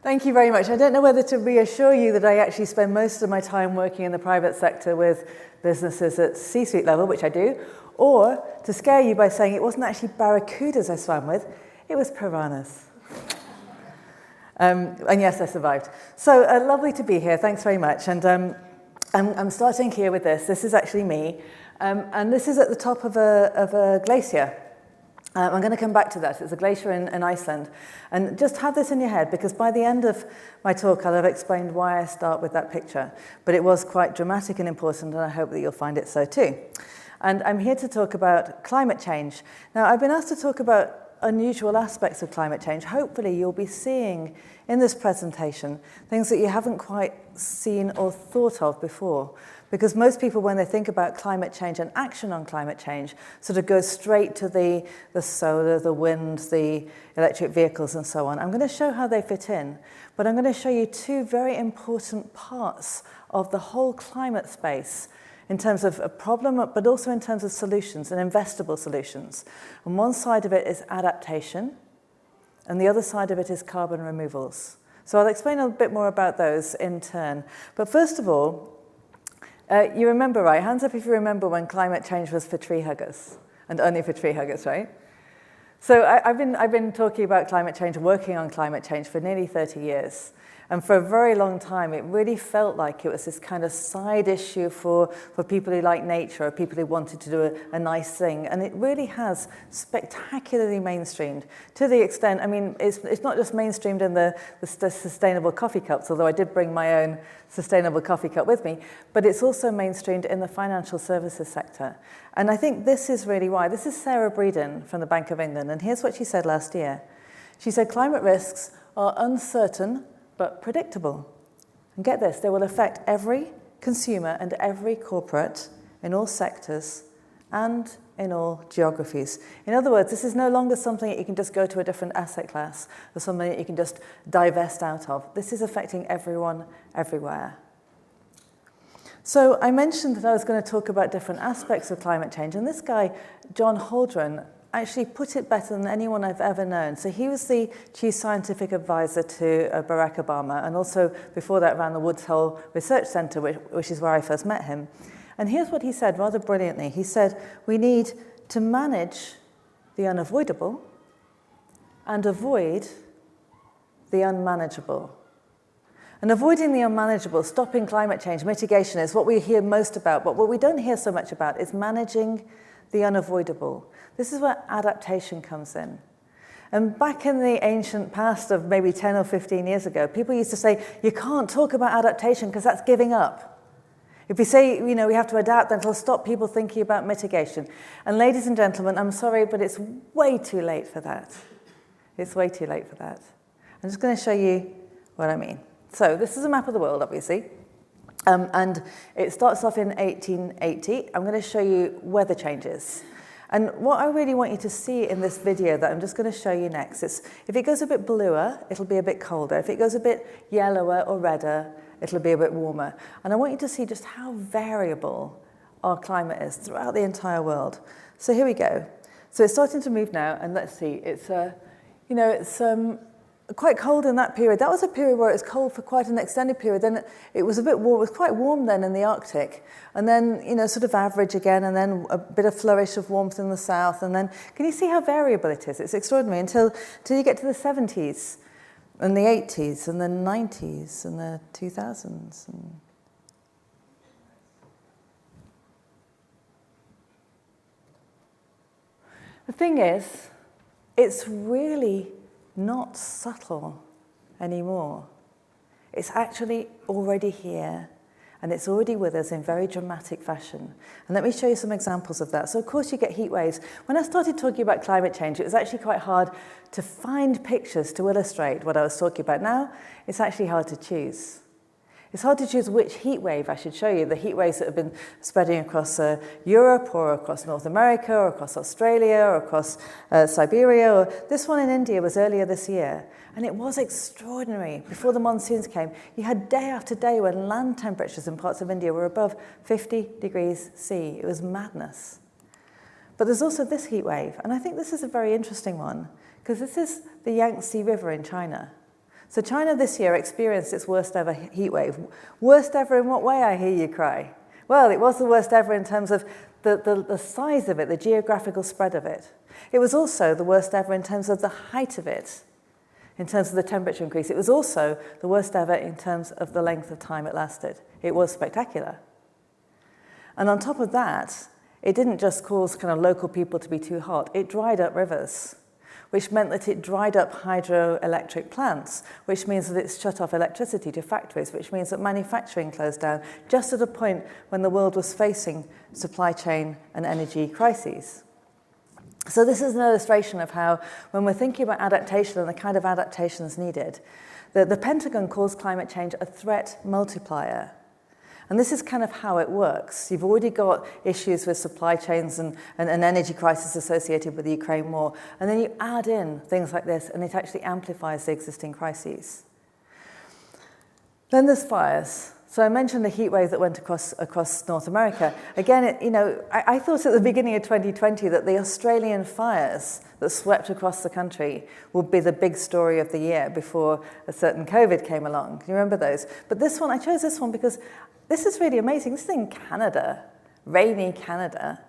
Thank you very much. I don't know whether to reassure you that I actually spend most of my time working in the private sector with businesses at C-suite level, which I do, or to scare you by saying it wasn't actually barracudas I swam with, it was piranhas. And yes, I survived. So lovely to be here. Thanks very much. And I'm starting here with this. This is actually me. And this is at the top of a glacier. I'm going to come back to that. It's a glacier in Iceland. And just have this in your head, because by the end of my talk, I'll have explained why I start with that picture. But it was quite dramatic and important, and I hope that you'll find it so too. And I'm here to talk about climate change. Now, I've been asked to talk about unusual aspects of climate change. Hopefully, you'll be seeing in this presentation things that you haven't quite seen or thought of before. Because most people, when they think about climate change and action on climate change, sort of go straight to the solar, the wind, the electric vehicles, and so on. I'm going to show how they fit in, but I'm going to show you two very important parts of the whole climate space in terms of a problem, but also in terms of solutions and investable solutions. And one side of it is adaptation, and the other side of it is carbon removals. So I'll explain a bit more about those in turn. But first of all, you remember, right? Hands up if you remember when climate change was for tree huggers, and only for tree huggers, right? So I've been talking about climate change, working on climate change for nearly 30 years. And for a very long time, it really felt like it was this kind of side issue for people who like nature, or people who wanted to do a nice thing. And it really has spectacularly mainstreamed to the extent, I mean, it's not just mainstreamed in the sustainable coffee cups, although I did bring my own sustainable coffee cup with me, but it's also mainstreamed in the financial services sector. And I think this is really why. This is Sarah Breeden from the Bank of England, and here's what she said last year. She said, climate risks are uncertain but predictable. And get this, they will affect every consumer and every corporate in all sectors and in all geographies. In other words, this is no longer something that you can just go to a different asset class or something that you can just divest out of. This is affecting everyone, everywhere. So I mentioned that I was going to talk about different aspects of climate change, and this guy, John Holdren, actually put it better than anyone I've ever known. So he was the chief scientific advisor to Barack Obama, and also before that ran the Woods Hole Research Center, which is where I first met him. And here's what he said rather brilliantly. He said, we need to manage the unavoidable and avoid the unmanageable. And avoiding the unmanageable, stopping climate change, mitigation is what we hear most about, but what we don't hear so much about is managing the unavoidable. This is where adaptation comes in. And back in the ancient past of maybe 10 or 15 years ago, people used to say, you can't talk about adaptation because that's giving up. If we say, you know, we have to adapt, then it'll stop people thinking about mitigation. And ladies and gentlemen, I'm sorry, but it's way too late for that. It's way too late for that. I'm just going to show you what I mean. So this is a map of the world, obviously. And it starts off in 1880. I'm going to show you weather changes. And what I really want you to see in this video that I'm just going to show you next is, if it goes a bit bluer, it'll be a bit colder. If it goes a bit yellower or redder, it'll be a bit warmer. And I want you to see just how variable our climate is throughout the entire world. So here we go. So it's starting to move now, and let's see. It's quite cold in that period. That was a period where it was cold for quite an extended period. Then it was a bit warm. It was quite warm then in the Arctic. And then, you know, sort of average again, and then a bit of flourish of warmth in the south. And then, can you see how variable it is? It's extraordinary until you get to the 70s and the 80s and the 90s and the 2000s. The thing is, it's really not subtle anymore. It's actually already here, and it's already with us in very dramatic fashion. And let me show you some examples of that. So of course you get heat waves. When I started talking about climate change, it was actually quite hard to find pictures to illustrate what I was talking about. Now, it's actually hard to choose. It's hard to choose which heat wave I should show you. The heat waves that have been spreading across Europe, or across North America, or across Australia, or across Siberia. Or this one in India was earlier this year. And it was extraordinary. Before the monsoons came, you had day after day when land temperatures in parts of India were above 50 degrees C. It was madness. But there's also this heat wave. And I think this is a very interesting one, because this is the Yangtze River in China. So China this year experienced its worst ever heat wave. Worst ever in what way, I hear you cry? Well, it was the worst ever in terms of the size of it, the geographical spread of it. It was also the worst ever in terms of the height of it, in terms of the temperature increase. It was also the worst ever in terms of the length of time it lasted. It was spectacular. And on top of that, it didn't just cause kind of local people to be too hot, it dried up rivers, which meant that it dried up hydroelectric plants, which means that it's shut off electricity to factories, which means that manufacturing closed down just at a point when the world was facing supply chain and energy crises. So this is an illustration of how, when we're thinking about adaptation and the kind of adaptations needed, the Pentagon calls climate change a threat multiplier. And this is kind of how it works. You've already got issues with supply chains and energy crisis associated with the Ukraine war, and then you add in things like this, and it actually amplifies the existing crises. Then there's fires. So I mentioned the heat wave that went across North America. Again, I thought at the beginning of 2020 that the Australian fires that swept across the country would be the big story of the year before a certain COVID came along. Do you remember those? But this one, I chose this one because this is really amazing. This is in Canada, rainy Canada.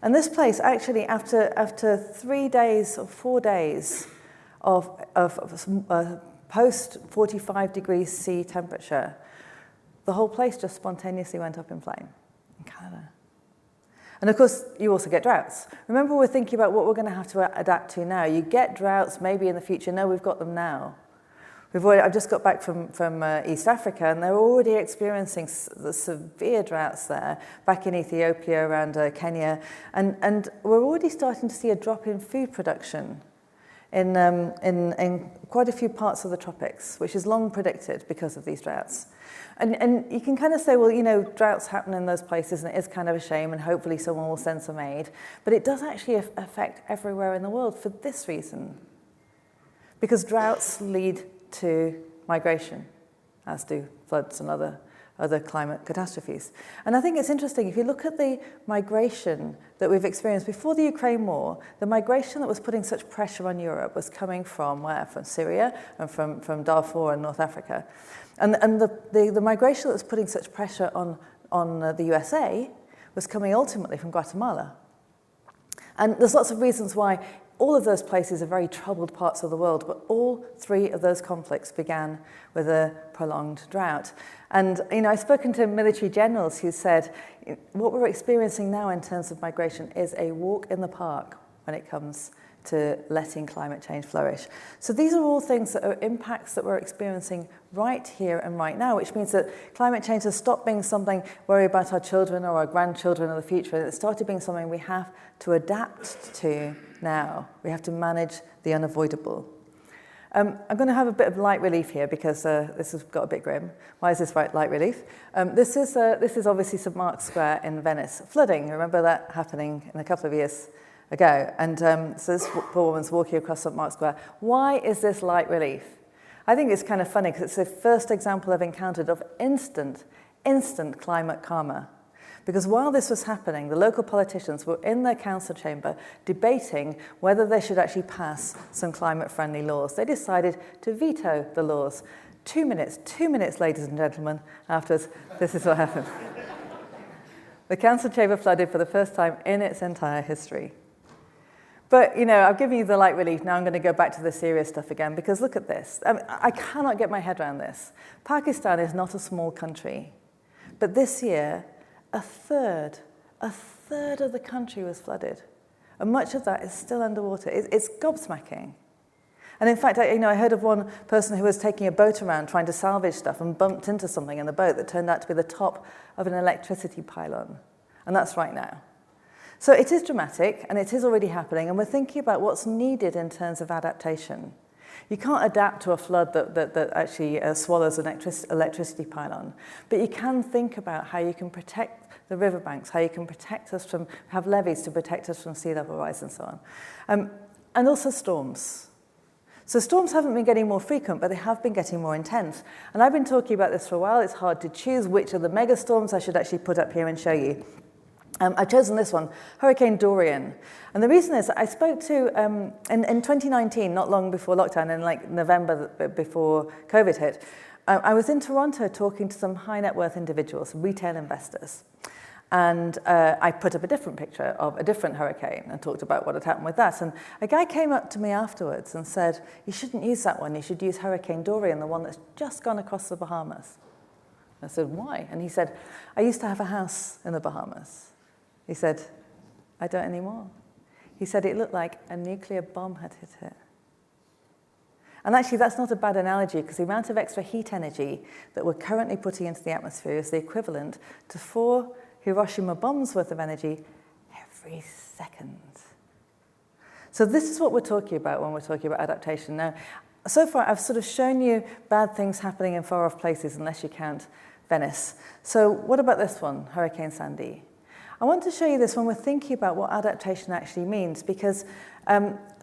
And this place actually, after 3 days or 4 days of post 45 degrees C temperature, the whole place just spontaneously went up in flame in Canada. And of course, you also get droughts. Remember, we're thinking about what we're going to have to adapt to now. You get droughts maybe in the future. No, we've got them now. I've just got back from East Africa, and they're already experiencing the severe droughts there, back in Ethiopia, around Kenya. And we're already starting to see a drop in food production in quite a few parts of the tropics, which is long predicted because of these droughts. And you can kind of say, well, droughts happen in those places, and it is kind of a shame, and hopefully someone will send some aid. But it does actually affect everywhere in the world for this reason. Because droughts lead to migration, as do floods and other climate catastrophes. And I think it's interesting, if you look at the migration that we've experienced before the Ukraine war, the migration that was putting such pressure on Europe was coming from where? From Syria and from Darfur and North Africa. And the migration that was putting such pressure on the USA was coming ultimately from Guatemala. And there's lots of reasons why all of those places are very troubled parts of the world, but all three of those conflicts began with a prolonged drought. And, I've spoken to military generals who said, what we're experiencing now in terms of migration is a walk in the park when it comes to letting climate change flourish. So these are all things that are impacts that we're experiencing right here and right now, which means that climate change has stopped being something worry about our children or our grandchildren in the future, and it started being something we have to adapt to now. We have to manage the unavoidable. I'm going to have a bit of light relief here because this has got a bit grim. Why is this light relief? This is obviously St. Mark's Square in Venice. Flooding, remember that happening in a couple of years ago. And so this poor woman's walking across St. Mark's Square. Why is this light relief? I think it's kind of funny because it's the first example I've encountered of instant climate karma. Because while this was happening, the local politicians were in their council chamber debating whether they should actually pass some climate-friendly laws. They decided to veto the laws. 2 minutes, ladies and gentlemen, afterwards, this is what happened. The council chamber flooded for the first time in its entire history. But, I've given you the light relief. Now I'm going to go back to the serious stuff again, because look at this. I cannot get my head around this. Pakistan is not a small country. But this year, a third of the country was flooded. And much of that is still underwater. It's gobsmacking. And in fact, I heard of one person who was taking a boat around trying to salvage stuff and bumped into something in the boat that turned out to be the top of an electricity pylon. And that's right now. So it is dramatic, and it is already happening, and we're thinking about what's needed in terms of adaptation. You can't adapt to a flood that actually swallows an electricity pylon, but you can think about how you can protect the riverbanks, how you can protect us from, have levees to protect us from sea level rise and so on. And also storms. So storms haven't been getting more frequent, but they have been getting more intense. And I've been talking about this for a while. It's hard to choose which of the mega storms I should actually put up here and show you. I've chosen this one, Hurricane Dorian. And the reason is I spoke to, in 2019, not long before lockdown, in like November before COVID hit, I was in Toronto talking to some high net worth individuals, retail investors. And I put up a different picture of a different hurricane and talked about what had happened with that. And a guy came up to me afterwards and said, you shouldn't use that one, you should use Hurricane Dorian, the one that's just gone across the Bahamas. I said, why? And he said, I used to have a house in the Bahamas. He said, I don't anymore. He said it looked like a nuclear bomb had hit it. And actually, that's not a bad analogy, because the amount of extra heat energy that we're currently putting into the atmosphere is the equivalent to 4 Hiroshima bombs worth of energy every second. So this is what we're talking about when we're talking about adaptation. Now, so far, I've sort of shown you bad things happening in far-off places, unless you count Venice. So what about this one, Hurricane Sandy? I want to show you this when we're thinking about what adaptation actually means, because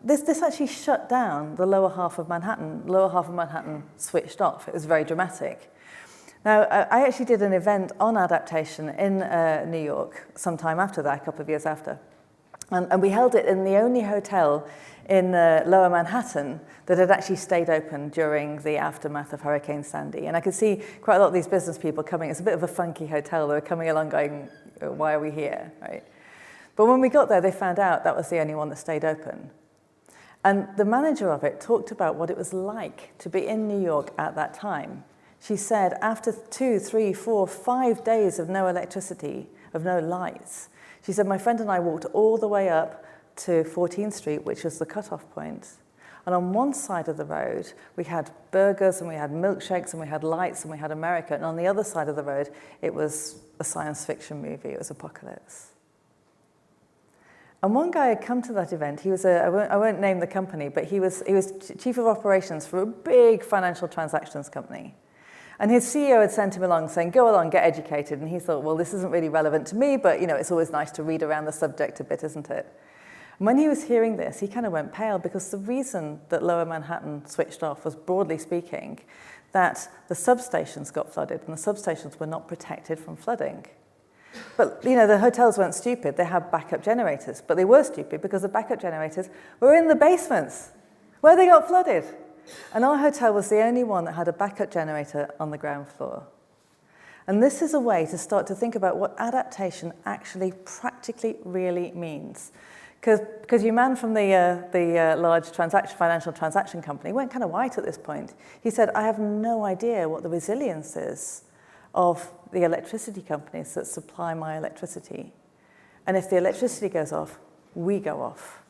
this actually shut down the lower half of Manhattan. The lower half of Manhattan switched off. It was very dramatic. Now, I actually did an event on adaptation in New York sometime after that, a couple of years after. And we held it in the only hotel in lower Manhattan that had actually stayed open during the aftermath of Hurricane Sandy. And I could see quite a lot of these business people coming. It's a bit of a funky hotel. They were coming along going, why are we here, right? But when we got there, they found out that was the only one that stayed open. And the manager of it talked about what it was like to be in New York at that time. She said after 2, 3, 4, 5 days of no electricity, of no lights, she said, my friend and I walked all the way up to 14th Street, which was the cutoff point. And on one side of the road, we had burgers and we had milkshakes and we had lights and we had America. And on the other side of the road, it was a science fiction movie. It was apocalypse. And one guy had come to that event. He was I won't name the company, but he was chief of operations for a big financial transactions company. And his CEO had sent him along saying, go along, get educated. And he thought, well, this isn't really relevant to me, but it's always nice to read around the subject a bit, isn't it? And when he was hearing this, he kind of went pale, because the reason that lower Manhattan switched off was, broadly speaking, that the substations got flooded, and the substations were not protected from flooding. But, the hotels weren't stupid. They had backup generators, but they were stupid because the backup generators were in the basements where they got flooded. And our hotel was the only one that had a backup generator on the ground floor. And this is a way to start to think about what adaptation actually practically really means. Because your man from the large financial transaction company went kind of white at this point. He said, I have no idea what the resilience is of the electricity companies that supply my electricity. And if the electricity goes off, we go off.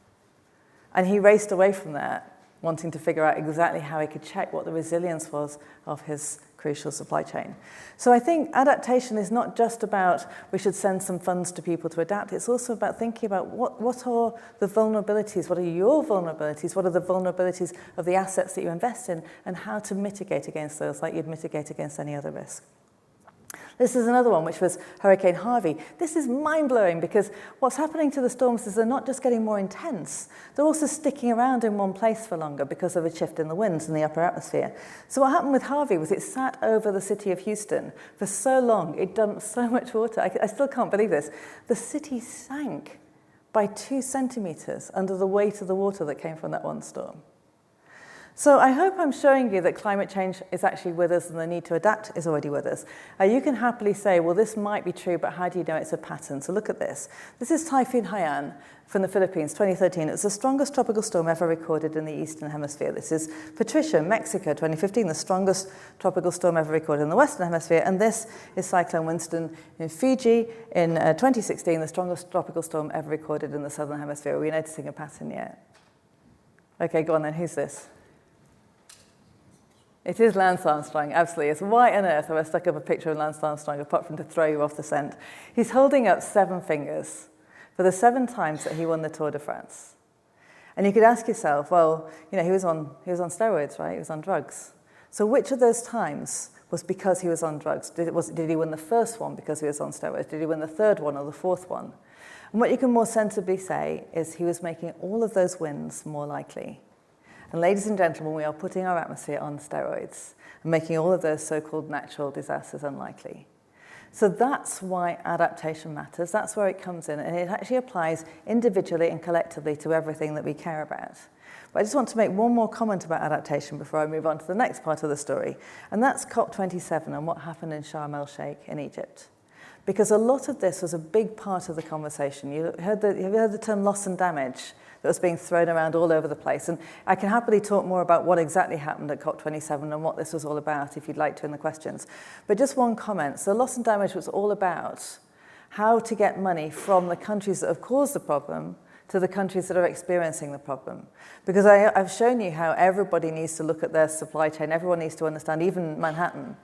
And he raced away from that, wanting to figure out exactly how he could check what the resilience was of his crucial supply chain. So I think adaptation is not just about we should send some funds to people to adapt. It's also about thinking about what are the vulnerabilities, what are your vulnerabilities, what are the vulnerabilities of the assets that you invest in, and how to mitigate against those like you'd mitigate against any other risk. This is another one, which was Hurricane Harvey. This is mind-blowing, because what's happening to the storms is they're not just getting more intense, they're also sticking around in one place for longer because of a shift in the winds in the upper atmosphere. So what happened with Harvey was it sat over the city of Houston for so long, it dumped so much water. I still can't believe this. The city sank by 2 centimeters under the weight of the water that came from that one storm. So I hope I'm showing you that climate change is actually with us and the need to adapt is already with us. You can happily say, well, this might be true, but how do you know it's a pattern? So look at this. This is Typhoon Haiyan from the Philippines, 2013. It's the strongest tropical storm ever recorded in the Eastern Hemisphere. This is Patricia, Mexico, 2015, the strongest tropical storm ever recorded in the Western Hemisphere. And this is Cyclone Winston in Fiji in 2016, the strongest tropical storm ever recorded in the Southern Hemisphere. Are we noticing a pattern yet? Okay, go on then. Who's this? It is Lance Armstrong, absolutely. It's why on earth have I stuck up a picture of Lance Armstrong apart from to throw you off the scent? He's holding up 7 fingers for the 7 times that he won the Tour de France. And you could ask yourself, well, he was on steroids, right? He was on drugs. So which of those times was because he was on drugs? Did he win the first one because he was on steroids? Did he win the third one or the fourth one? And what you can more sensibly say is he was making all of those wins more likely. And ladies and gentlemen, we are putting our atmosphere on steroids and making all of those so-called natural disasters unlikely. So that's why adaptation matters. That's where it comes in. And it actually applies individually and collectively to everything that we care about. But I just want to make one more comment about adaptation before I move on to the next part of the story. And that's COP27 and what happened in Sharm el-Sheikh in Egypt. Because a lot of this was a big part of the conversation. Have you heard the term loss and damage that was being thrown around all over the place? And I can happily talk more about what exactly happened at COP27 and what this was all about if you'd like to in the questions. But just one comment. So loss and damage was all about how to get money from the countries that have caused the problem to the countries that are experiencing the problem. Because I've shown you how everybody needs to look at their supply chain. Everyone needs to understand, even Manhattan.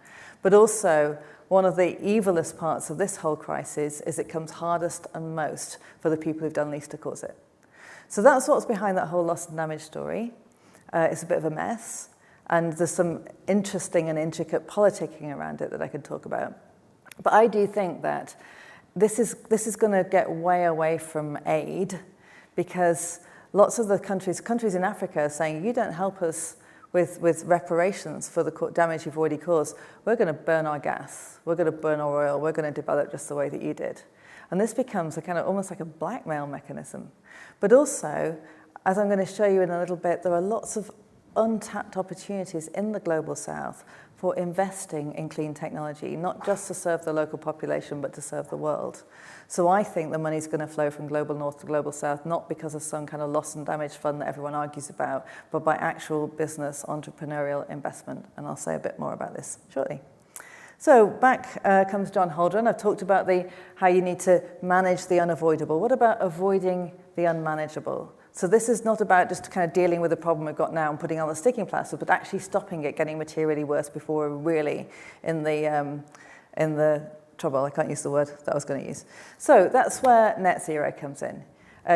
But also, one of the evilest parts of this whole crisis is it comes hardest and most for the people who've done least to cause it. So that's what's behind that whole loss and damage story. It's a bit of a mess. And there's some interesting and intricate politicking around it that I could talk about. But I do think that this is going to get way away from aid, because lots of the countries in Africa are saying, you don't help us with reparations for the damage you've already caused. We're going to burn our gas. We're going to burn our oil. We're going to develop just the way that you did. And this becomes a kind of almost like a blackmail mechanism. But also, as I'm going to show you in a little bit, there are lots of untapped opportunities in the global south for investing in clean technology, not just to serve the local population, but to serve the world. So I think the money's going to flow from global north to global south, not because of some kind of loss and damage fund that everyone argues about, but by actual business entrepreneurial investment. And I'll say a bit more about this shortly. So back comes John Holdren. I've talked about how you need to manage the unavoidable. What about avoiding the unmanageable? So this is not about just kind of dealing with the problem we've got now and putting on the sticking plaster, but actually stopping it getting materially worse before we're really in the trouble. I can't use the word that I was going to use. So that's where net zero comes in.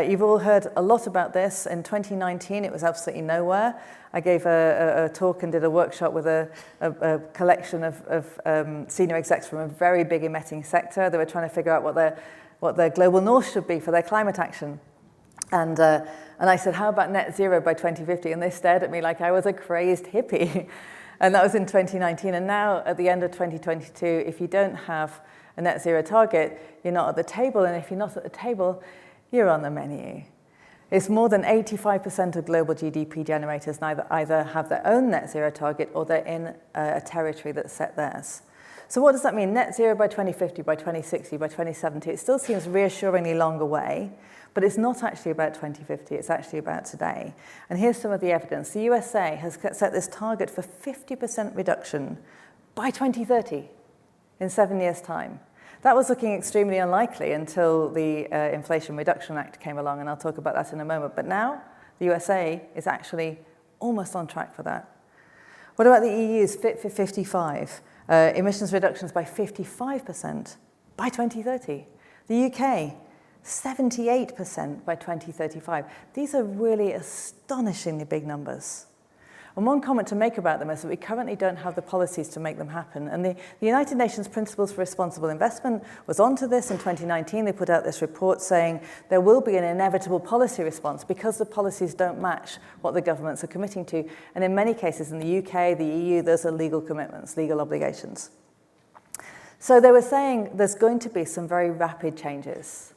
You've all heard a lot about this. In 2019, it was absolutely nowhere. I gave a talk and did a workshop with a collection of senior execs from a very big emitting sector. They were trying to figure out what their global north should be for their climate action. And I said, how about net zero by 2050? And they stared at me like I was a crazed hippie. And that was in 2019. And now, at the end of 2022, if you don't have a net zero target, you're not at the table. And if you're not at the table, you're on the menu. It's more than 85% of global GDP generators either have their own net zero target or they're in a territory that's set theirs. So what does that mean? Net zero by 2050, by 2060, by 2070. It still seems reassuringly long away. But it's not actually about 2050, it's actually about today. And here's some of the evidence. The USA has set this target for 50% reduction by 2030, in 7 years' time. That was looking extremely unlikely until the Inflation Reduction Act came along, and I'll talk about that in a moment. But now, the USA is actually almost on track for that. What about the EU's Fit for 55? Emissions reductions by 55% by 2030. The UK, 78% by 2035. These are really astonishingly big numbers. And one comment to make about them is that we currently don't have the policies to make them happen. And the United Nations Principles for Responsible Investment was onto this in 2019. They put out this report saying there will be an inevitable policy response because the policies don't match what the governments are committing to. And in many cases, in the UK, the EU, those are legal commitments, legal obligations. So they were saying there's going to be some very rapid changes.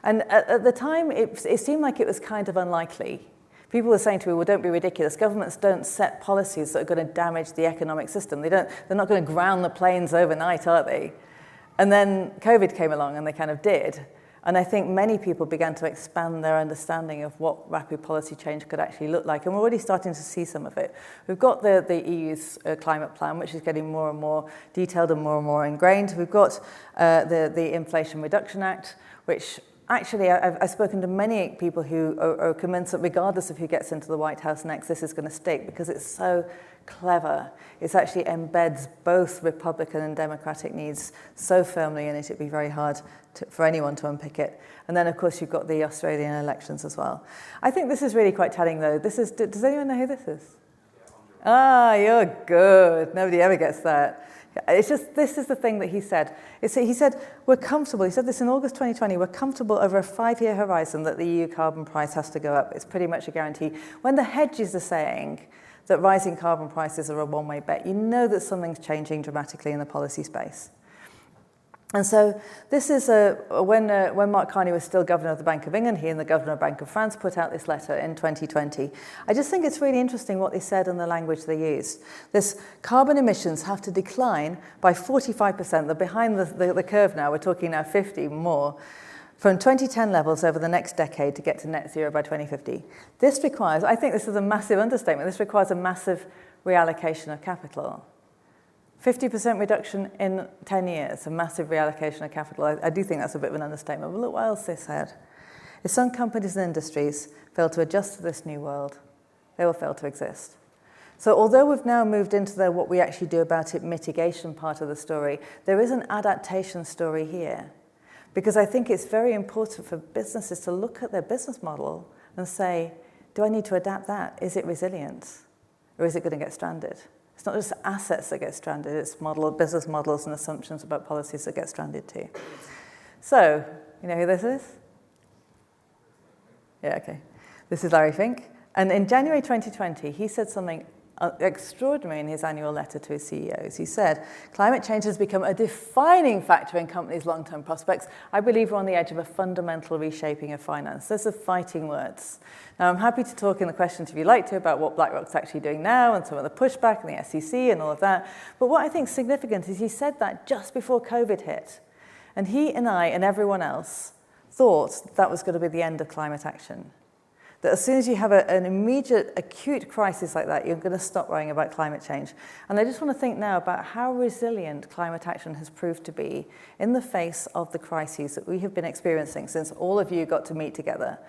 And at the time, it seemed like it was kind of unlikely. People were saying to me, well, don't be ridiculous. Governments don't set policies that are going to damage the economic system. They're not going to ground the planes overnight, are they? And then COVID came along and they kind of did. And I think many people began to expand their understanding of what rapid policy change could actually look like. And we're already starting to see some of it. We've got the EU's climate plan, which is getting more and more detailed and more ingrained. We've got the Inflation Reduction Act, which actually, I've spoken to many people who are convinced that regardless of who gets into the White House next, this is going to stick because it's so clever. It actually embeds both Republican and Democratic needs so firmly in it, it'd be very hard for anyone to unpick it. And then, of course, you've got the Australian elections as well. I think this is really quite telling, though. Does anyone know who this is? Ah, you're good. Nobody ever gets that. It's just, this is the thing that he said. He said, we're comfortable. He said this in August 2020. We're comfortable over a 5-year horizon that the EU carbon price has to go up. It's pretty much a guarantee. When the hedges are saying that rising carbon prices are a one-way bet, you know that something's changing dramatically in the policy space. And so this is when Mark Carney was still governor of the Bank of England, he and the governor of the Bank of France put out this letter in 2020. I just think it's really interesting what they said and the language they used. This carbon emissions have to decline by 45%. They're behind the curve now. We're talking now 50 more. From 2010 levels over the next decade to get to net zero by 2050. This requires, I think this is a massive understatement, this requires a massive reallocation of capital. 50% reduction in 10 years, a massive reallocation of capital. I do think that's a bit of an understatement, but look what else they said. If some companies and industries fail to adjust to this new world, they will fail to exist. So although we've now moved into the what we actually do about it mitigation part of the story, there is an adaptation story here. Because I think it's very important for businesses to look at their business model and say, do I need to adapt that? Is it resilient? Or is it going to get stranded? It's not just assets that get stranded, it's business models and assumptions about policies that get stranded too. So, you know who this is? Yeah, okay. This is Larry Fink. And in January 2020, he said something extraordinary in his annual letter to his CEOs. He said, climate change has become a defining factor in companies' long-term prospects. I believe we're on the edge of a fundamental reshaping of finance. Those are fighting words. Now, I'm happy to talk in the questions, if you'd like to, about what BlackRock's actually doing now and some of the pushback and the SEC and all of that. But what I think is significant is he said that just before COVID hit. And he and I and everyone else thought that was going to be the end of climate action. That as soon as you have an immediate, acute crisis like that, you're going to stop worrying about climate change. And I just want to think now about how resilient climate action has proved to be in the face of the crises that we have been experiencing since all of you got to meet together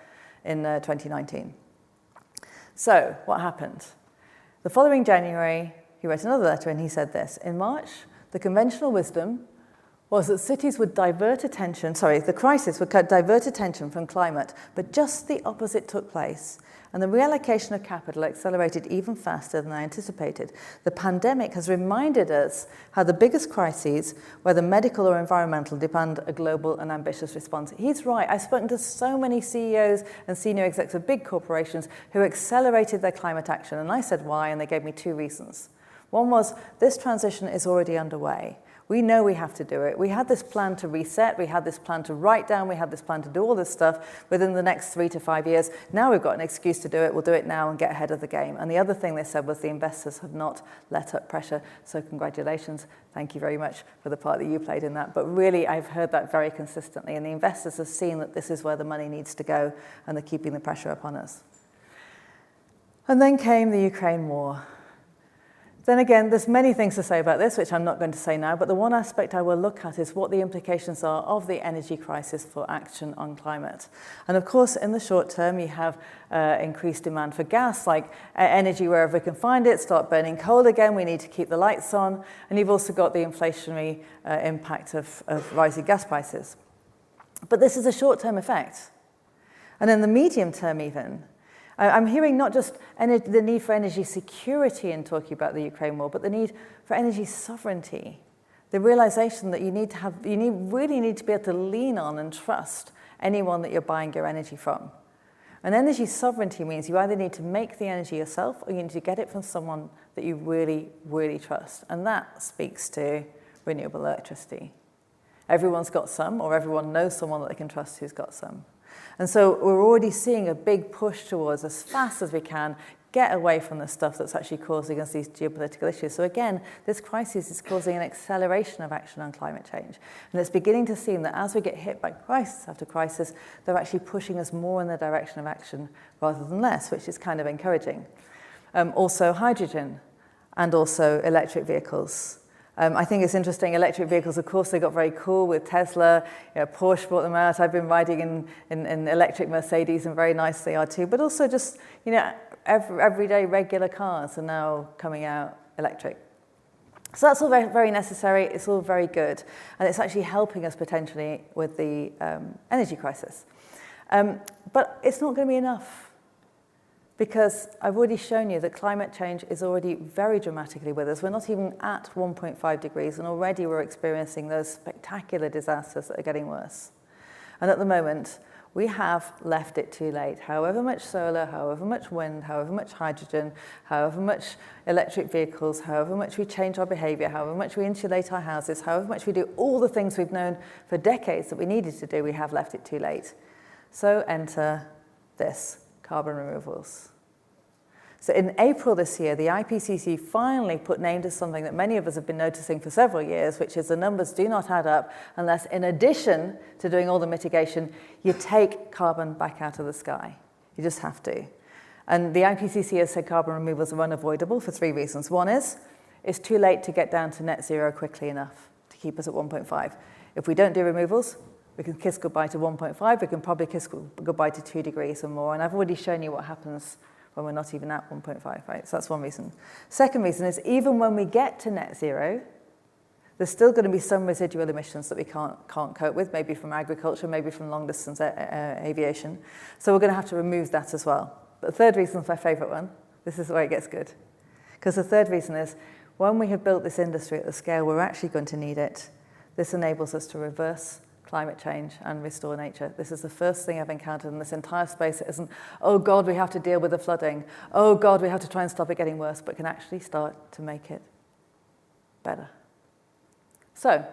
in 2019. So, what happened? The following January, he wrote another letter and he said this. In March, the conventional wisdom was that cities would the crisis would divert attention from climate, but just the opposite took place, and the reallocation of capital accelerated even faster than I anticipated. The pandemic has reminded us how the biggest crises, whether medical or environmental, demand a global and ambitious response. He's right. I've spoken to so many CEOs and senior execs of big corporations who accelerated their climate action, and I said why, and they gave me two reasons. One was, this transition is already underway. We know we have to do it. We had this plan to reset. We had this plan to write down. We had this plan to do all this stuff within the next 3 to 5 years. Now we've got an excuse to do it. We'll do it now and get ahead of the game. And the other thing they said was the investors have not let up pressure. So congratulations. Thank you very much for the part that you played in that. But really, I've heard that very consistently. And the investors have seen that this is where the money needs to go, and they're keeping the pressure upon us. And then came the Ukraine war. Then again, there's many things to say about this, which I'm not going to say now, but the one aspect I will look at is what the implications are of the energy crisis for action on climate. And of course, in the short term, you have increased demand for gas, like energy wherever we can find it, start burning coal again, we need to keep the lights on, and you've also got the inflationary impact of rising gas prices. But this is a short-term effect. And in the medium term even, I'm hearing not just the need for energy security in talking about the Ukraine war, but the need for energy sovereignty. The realization that you really need to be able to lean on and trust anyone that you're buying your energy from. And energy sovereignty means you either need to make the energy yourself or you need to get it from someone that you really, really trust. And that speaks to renewable electricity. Everyone's got some, or everyone knows someone that they can trust who's got some. And so we're already seeing a big push towards, as fast as we can, get away from the stuff that's actually causing us these geopolitical issues. So again, this crisis is causing an acceleration of action on climate change. And it's beginning to seem that as we get hit by crisis after crisis, they're actually pushing us more in the direction of action rather than less, which is kind of encouraging. Also hydrogen and also electric vehicles. I think it's interesting, electric vehicles, of course, they got very cool with Tesla. Porsche brought them out. I've been riding in electric Mercedes, and very nice they are too. But also just, everyday regular cars are now coming out electric. So that's all very, very necessary. It's all very good. And it's actually helping us potentially with the energy crisis. But it's not going to be enough. Because I've already shown you that climate change is already very dramatically with us. We're not even at 1.5 degrees, and already we're experiencing those spectacular disasters that are getting worse. And at the moment, We have left it too late. However much solar, however much wind, however much hydrogen, however much electric vehicles, however much we change our behavior, however much we insulate our houses, however much we do all the things we've known for decades that we needed to do, we have left it too late. So enter this, carbon removals. So in April this year, the IPCC finally put name to something that many of us have been noticing for several years, which is the numbers do not add up unless, in addition to doing all the mitigation, you take carbon back out of the sky. You just have to. And the IPCC has said carbon removals are unavoidable for 3 reasons. One is, it's too late to get down to net zero quickly enough to keep us at 1.5. If we don't do removals, we can kiss goodbye to 1.5. We can probably kiss goodbye to 2 degrees or more. And I've already shown you what happens when we're not even at 1.5, right? So that's one reason. Second reason is even when we get to net zero, there's still going to be some residual emissions that we can't cope with, maybe from agriculture, maybe from long-distance aviation. So we're going to have to remove that as well. But the third reason is my favorite one. This is where it gets good. Because the third reason is when we have built this industry at the scale we're actually going to need it, this enables us to reverse climate change and restore nature. This is the first thing I've encountered in this entire space. It isn't, oh God, we have to deal with the flooding. Oh God, we have to try and stop it getting worse, but can actually start to make it better. So,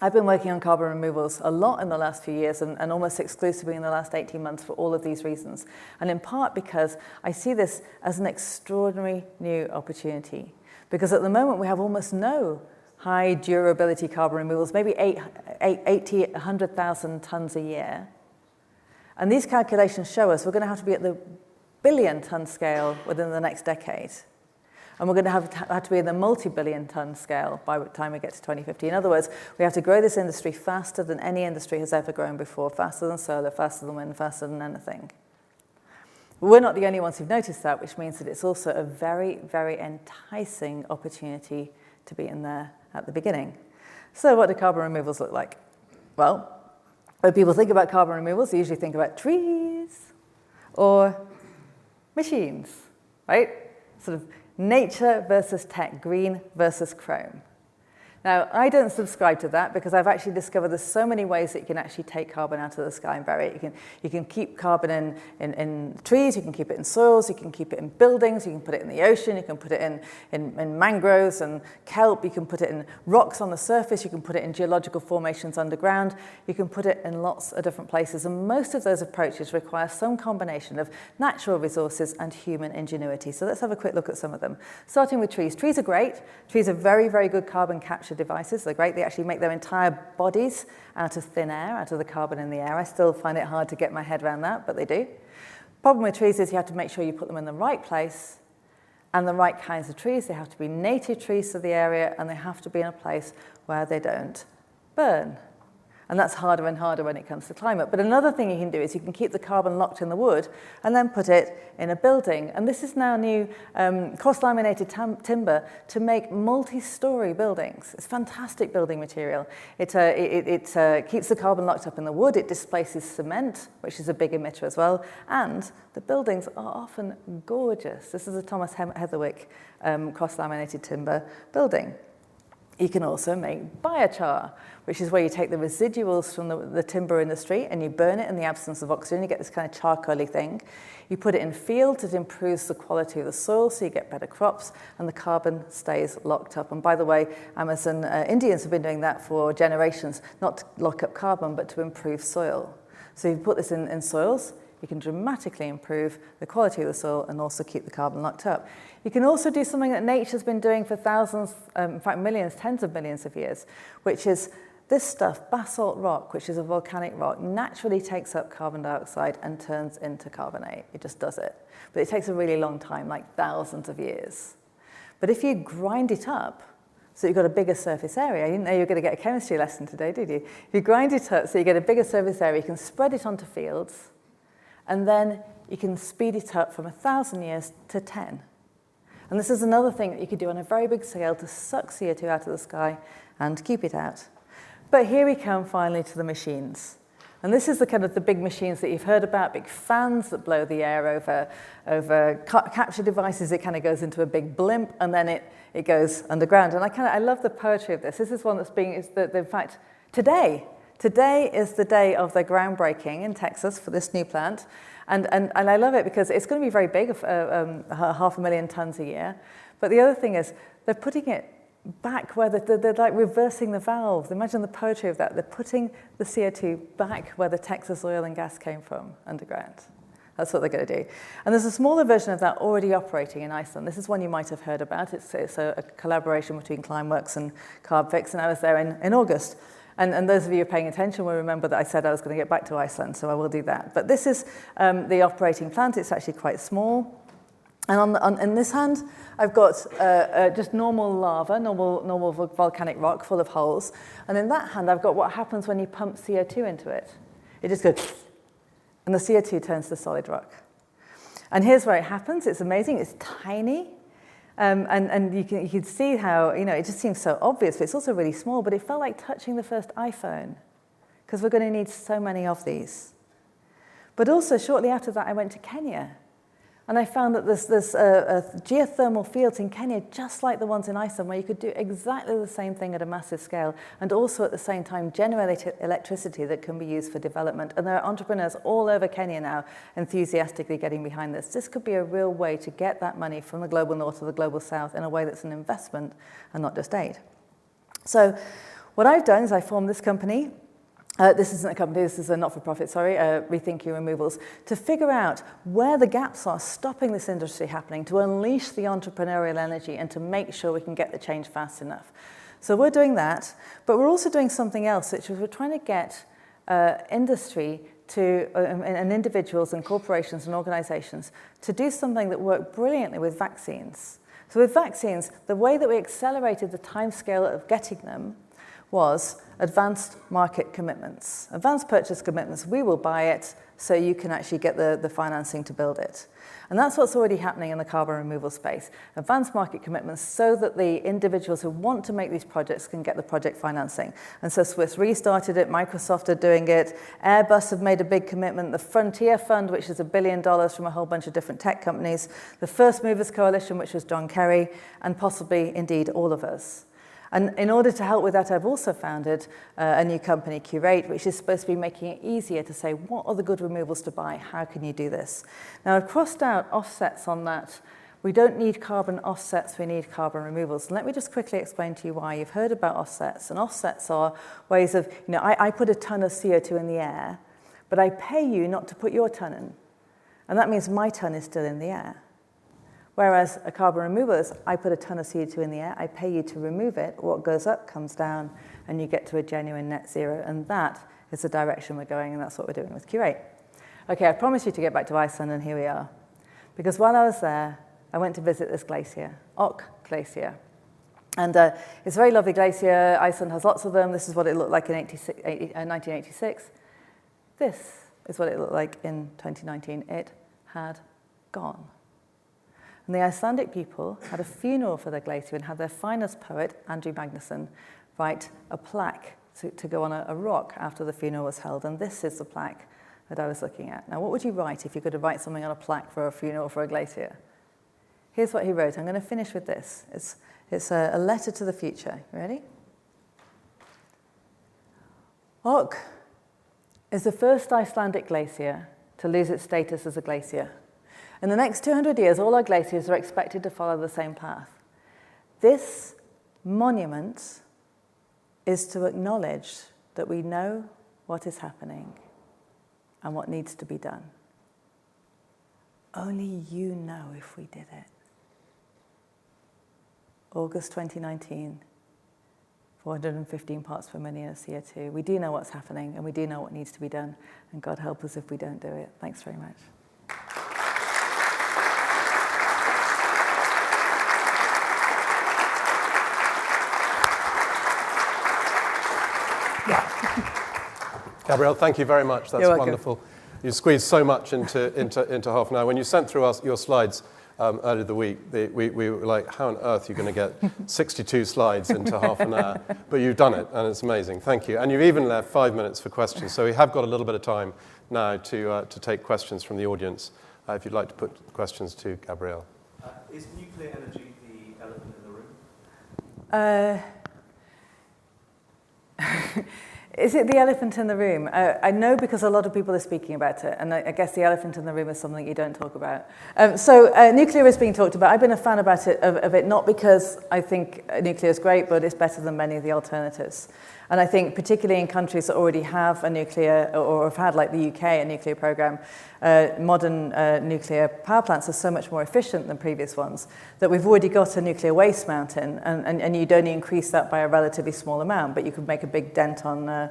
I've been working on carbon removals a lot in the last few years and almost exclusively in the last 18 months for all of these reasons. And in part because I see this as an extraordinary new opportunity. Because at the moment we have almost no high durability carbon removals, maybe 80, 100,000 tons a year. And these calculations show us we're going to have to be at the billion-ton scale within the next decade. And we're going to have to be in the multi-billion-ton scale by the time we get to 2050. In other words, we have to grow this industry faster than any industry has ever grown before, faster than solar, faster than wind, faster than anything. But we're not the only ones who've noticed that, which means that it's also a very, very enticing opportunity to be in there at the beginning. So what do carbon removals look like? Well, when people think about carbon removals, they usually think about trees or machines, right? Sort of nature versus tech, green versus chrome. Now, I don't subscribe to that because I've actually discovered there's so many ways that you can actually take carbon out of the sky and bury it. You can keep carbon in trees, you can keep it in soils, you can keep it in buildings, you can put it in the ocean, you can put it in mangroves and kelp, you can put it in rocks on the surface, you can put it in geological formations underground, you can put it in lots of different places. And most of those approaches require some combination of natural resources and human ingenuity. So let's have a quick look at some of them. Starting with trees. Trees are great. Trees are very, very good carbon capture devices. They're great. They actually make their entire bodies out of thin air, out of the carbon in the air. I still find it hard to get my head around that, but they do. Problem with trees is you have to make sure you put them in the right place and the right kinds of trees. They have to be native trees to the area, and they have to be in a place where they don't burn. And that's harder and harder when it comes to climate. But another thing you can do is you can keep the carbon locked in the wood and then put it in a building. And this is now new cross-laminated timber to make multi-story buildings. It's fantastic building material. It keeps the carbon locked up in the wood. It displaces cement, which is a big emitter as well. And the buildings are often gorgeous. This is a Thomas Heatherwick cross-laminated timber building. You can also make biochar, which is where you take the residuals from the timber industry and you burn it in the absence of oxygen. You get this kind of charcoaly thing. You put it in fields. It improves the quality of the soil, so you get better crops, and the carbon stays locked up. And by the way, Amazon Indians have been doing that for generations, not to lock up carbon, but to improve soil. So you put this in soils, you can dramatically improve the quality of the soil and also keep the carbon locked up. You can also do something that nature's been doing for thousands, in fact millions, tens of millions of years, which is this stuff, basalt rock, which is a volcanic rock, naturally takes up carbon dioxide and turns into carbonate. It just does it. But it takes a really long time, like thousands of years. But if you grind it up, so you've got a bigger surface area. You didn't know you were going to get a chemistry lesson today, did you? If you grind it up so you get a bigger surface area, you can spread it onto fields, and then you can speed it up from 1,000 years to 10. And this is another thing that you could do on a very big scale to suck CO2 out of the sky and keep it out. But here we come finally to the machines. And this is the kind of the big machines that you've heard about, big fans that blow the air over capture devices. It kind of goes into a big blimp, and then it goes underground. And I love the poetry of this. This is one that's in fact, today today is the day of the groundbreaking in Texas for this new plant. And I love it because it's going to be very big, 500,000 tons a year. But the other thing is they're putting it back where they're like reversing the valve. Imagine the poetry of that. They're putting the CO2 back where the Texas oil and gas came from, underground. That's what they're going to do. And there's a smaller version of that already operating in Iceland. This is one you might have heard about. It's a collaboration between Climeworks and Carbfix, and I was there in August. And those of you who are paying attention will remember that I said I was going to get back to Iceland, so I will do that. But this is the operating plant. It's actually quite small. And in this hand, I've got just normal lava, normal volcanic rock full of holes. And in that hand, I've got what happens when you pump CO2 into it. It just goes, and the CO2 turns to solid rock. And here's where it happens. It's amazing. It's tiny. And you can see how, it just seems so obvious, but it's also really small. But it felt like touching the first iPhone, because we're going to need so many of these. But also, shortly after that, I went to Kenya. And I found that there's geothermal fields in Kenya, just like the ones in Iceland, where you could do exactly the same thing at a massive scale, and also at the same time generate electricity that can be used for development. And there are entrepreneurs all over Kenya now enthusiastically getting behind this. This could be a real way to get that money from the global north to the global south in a way that's an investment and not just aid. So what I've done is I formed this company. This isn't a company, this is a not-for-profit, Rethink Your Removals, to figure out where the gaps are stopping this industry happening, to unleash the entrepreneurial energy and to make sure we can get the change fast enough. So we're doing that, but we're also doing something else, which is we're trying to get industry to, and individuals and corporations and organizations to do something that worked brilliantly with vaccines. So with vaccines, the way that we accelerated the timescale of getting them was advanced market commitments. Advanced purchase commitments, we will buy it so you can actually get the financing to build it. And that's what's already happening in the carbon removal space. Advanced market commitments so that the individuals who want to make these projects can get the project financing. And so Swiss Re started it, Microsoft are doing it, Airbus have made a big commitment, the Frontier Fund, which is $1 billion from a whole bunch of different tech companies, the First Movers Coalition, which was John Kerry, and possibly, indeed, all of us. And in order to help with that, I've also founded a new company, Curate, which is supposed to be making it easier to say, what are the good removals to buy? How can you do this? Now, I've crossed out offsets on that. We don't need carbon offsets, we need carbon removals. And let me just quickly explain to you why. You've heard about offsets. And offsets are ways of, I put a ton of CO2 in the air, but I pay you not to put your ton in. And that means my ton is still in the air. Whereas a carbon removal is, I put a ton of CO2 in the air, I pay you to remove it, what goes up comes down, and you get to a genuine net zero. And that is the direction we're going, and that's what we're doing with Curate. Okay, I promised you to get back to Iceland, and here we are. Because while I was there, I went to visit this glacier, Ok Glacier. And it's a very lovely glacier. Iceland has lots of them. This is what it looked like in 1986. This is what it looked like in 2019. It had gone. And the Icelandic people had a funeral for their glacier and had their finest poet, Andrew Magnusson, write a plaque to go on a rock after the funeral was held. And this is the plaque that I was looking at. Now, what would you write if you could write something on a plaque for a funeral for a glacier? Here's what he wrote. I'm going to finish with this. It's a letter to the future. You ready? Ok is the first Icelandic glacier to lose its status as a glacier. In the next 200 years, all our glaciers are expected to follow the same path. This monument is to acknowledge that we know what is happening and what needs to be done. Only you know if we did it. August 2019, 415 parts per million of CO2. We do know what's happening and we do know what needs to be done, and God help us if we don't do it. Thanks very much. Gabrielle, thank you very much. That's wonderful. You squeezed so much into half an hour. When you sent through your slides earlier the week, we were like, how on earth are you going to get 62 slides into half an hour? But you've done it, and it's amazing. Thank you. And you've even left 5 minutes for questions. So we have got a little bit of time now to take questions from the audience, if you'd like to put questions to Gabrielle. Is nuclear energy the elephant in the room? Is it the elephant in the room? I know because a lot of people are speaking about it, and I guess the elephant in the room is something you don't talk about. So nuclear is being talked about. I've been a fan about it, of it, not because I think nuclear is great, but it's better than many of the alternatives. And I think particularly in countries that already have a nuclear, or have had, like the UK, a nuclear program, modern nuclear power plants are so much more efficient than previous ones that we've already got a nuclear waste mountain, and you'd only increase that by a relatively small amount, but you could make a big dent on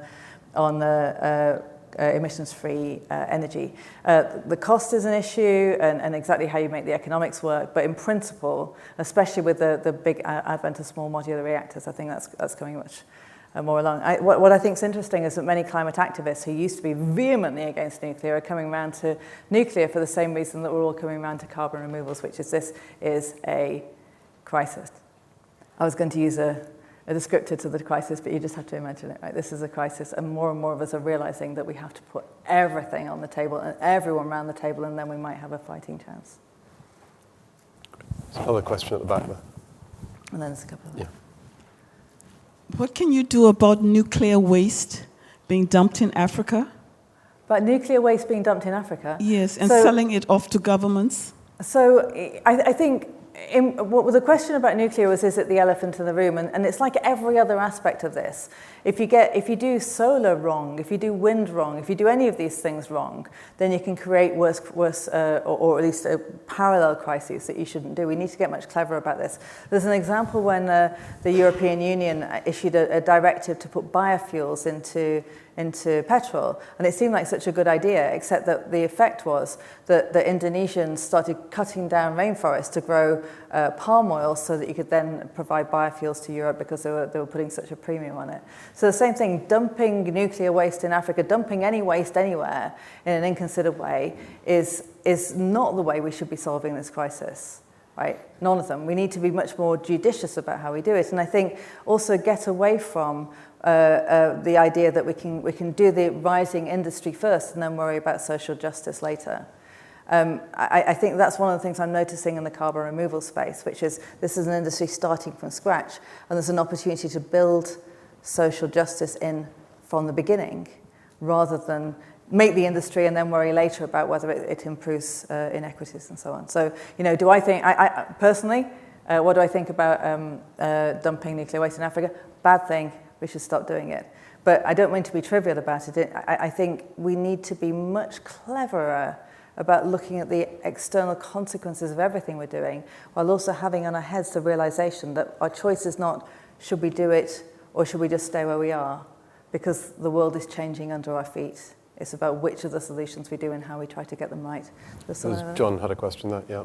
emissions-free energy. The cost is an issue, and exactly how you make the economics work, but in principle, especially with the big advent of small modular reactors, I think that's coming much more along. What I think is interesting is that many climate activists who used to be vehemently against nuclear are coming around to nuclear for the same reason that we're all coming around to carbon removals, which is this is a crisis. I was going to use a descriptor to the crisis, but you just have to imagine it, right? This is a crisis, and more of us are realizing that we have to put everything on the table and everyone around the table, and then we might have a fighting chance. There's another question at the back there. And then there's a couple of them. Yeah. What can you do about nuclear waste being dumped in Africa? But nuclear waste being dumped in Africa? Yes, and selling it off to governments? So I think what was the question about nuclear was, is it the elephant in the room? And it's like every other aspect of this. If you do solar wrong, if you do wind wrong, if you do any of these things wrong, then you can create worse or at least parallel crises that you shouldn't do. We need to get much cleverer about this. There's an example when the European Union issued a directive to put biofuels into petrol, and it seemed like such a good idea, except that the effect was that the Indonesians started cutting down rainforests to grow palm oil so that you could then provide biofuels to Europe because they were putting such a premium on it. So the same thing, dumping nuclear waste in Africa, dumping any waste anywhere in an inconsidered way is not the way we should be solving this crisis. Right? None of them. We need to be much more judicious about how we do it, and I think also get away from the idea that we can do the rising industry first and then worry about social justice later. I think that's one of the things I'm noticing in the carbon removal space, which is this is an industry starting from scratch, and there's an opportunity to build social justice in from the beginning, rather than make the industry and then worry later about whether it improves inequities and so on. So, do I think, I personally, what do I think about dumping nuclear waste in Africa? Bad thing, we should stop doing it. But I don't mean to be trivial about it. I think we need to be much cleverer about looking at the external consequences of everything we're doing, while also having on our heads the realization that our choice is not, should we do it or should we just stay where we are? Because the world is changing under our feet. It's about which of the solutions we do and how we try to get them right. John had a question there, yeah.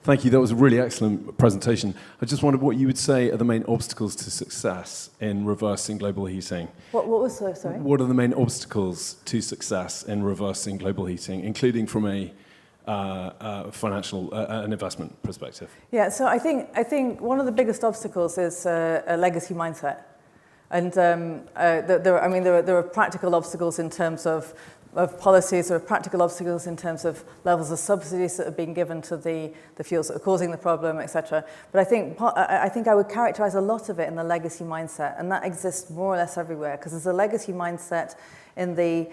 Thank you, that was a really excellent presentation. I just wondered what you would say are the main obstacles to success in reversing global heating. What was, sorry? What are the main obstacles to success in reversing global heating, including from a financial and investment perspective? Yeah, so I think one of the biggest obstacles is a legacy mindset. And there are practical obstacles in terms of policies, there are practical obstacles in terms of levels of subsidies that are being given to the fuels that are causing the problem, etc. But I think I would characterize a lot of it in the legacy mindset, and that exists more or less everywhere, because there's a legacy mindset in the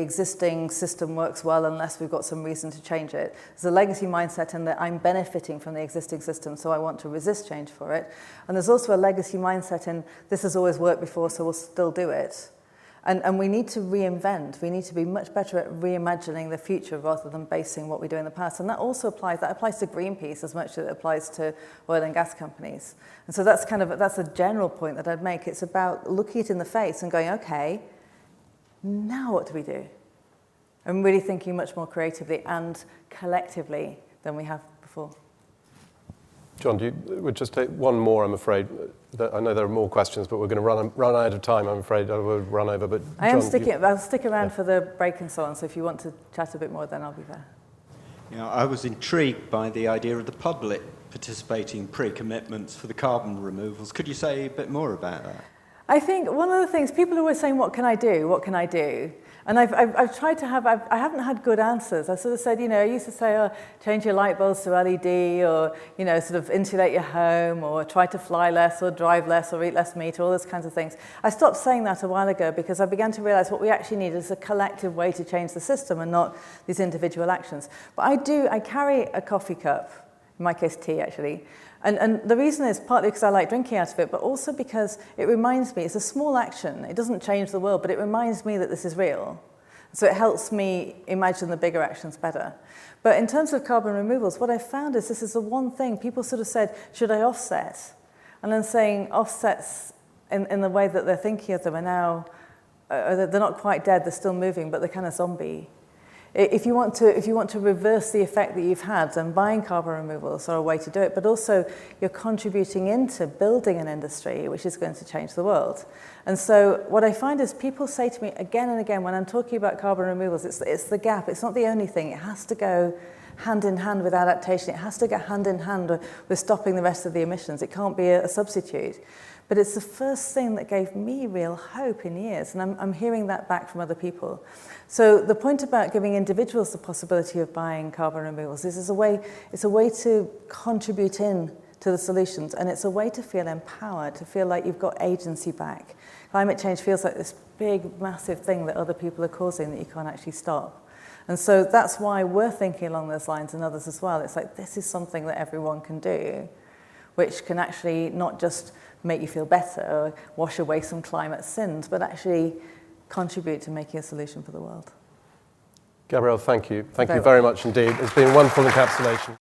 existing system works well unless we've got some reason to change it. There's a legacy mindset in that I'm benefiting from the existing system, so I want to resist change for it. And there's also a legacy mindset in this has always worked before, so we'll still do it. And we need to reinvent. We need to be much better at reimagining the future rather than basing what we do in the past. And that also applies to Greenpeace as much as it applies to oil and gas companies. And so that's a general point that I'd make. It's about looking it in the face and going, okay, now what do we do? And really thinking much more creatively and collectively than we have before. John, we'll just take one more, I'm afraid. I know there are more questions, but we're going to run out of time, I'm afraid. I will run over, but I'll stick around for the break and so on, so if you want to chat a bit more, then I'll be there. Yeah, I was intrigued by the idea of the public participating in pre-commitments for the carbon removals. Could you say a bit more about that? I think one of the things, people are always saying, what can I do? What can I do? And I've tried to have, I haven't had good answers. I sort of said, I used to say, change your light bulbs to LED, or, sort of insulate your home, or try to fly less, or drive less, or eat less meat, all those kinds of things. I stopped saying that a while ago because I began to realize what we actually need is a collective way to change the system and not these individual actions. But I carry a coffee cup, in my case tea actually, and the reason is partly because I like drinking out of it, but also because it reminds me, it's a small action, it doesn't change the world, but it reminds me that this is real. So it helps me imagine the bigger actions better. But in terms of carbon removals, what I found is this is the one thing, people sort of said, should I offset? And then saying offsets in the way that they're thinking of them are now, they're not quite dead, they're still moving, but they're kind of zombie. If you want to reverse the effect that you've had, then buying carbon removals are a way to do it, but also you're contributing into building an industry which is going to change the world. And so what I find is people say to me again and again when I'm talking about carbon removals, it's the gap, it's not the only thing, it has to go hand in hand with adaptation, it has to go hand in hand with stopping the rest of the emissions, it can't be a substitute. But it's the first thing that gave me real hope in years, and I'm hearing that back from other people. So the point about giving individuals the possibility of buying carbon removals is it's a way to contribute in to the solutions, and it's a way to feel empowered, to feel like you've got agency back. Climate change feels like this big, massive thing that other people are causing that you can't actually stop. And so that's why we're thinking along those lines, and others as well. It's like, this is something that everyone can do, which can actually not just make you feel better or wash away some climate sins, but actually contribute to making a solution for the world. Gabrielle, thank you. Thank you very much indeed. It's been a wonderful encapsulation.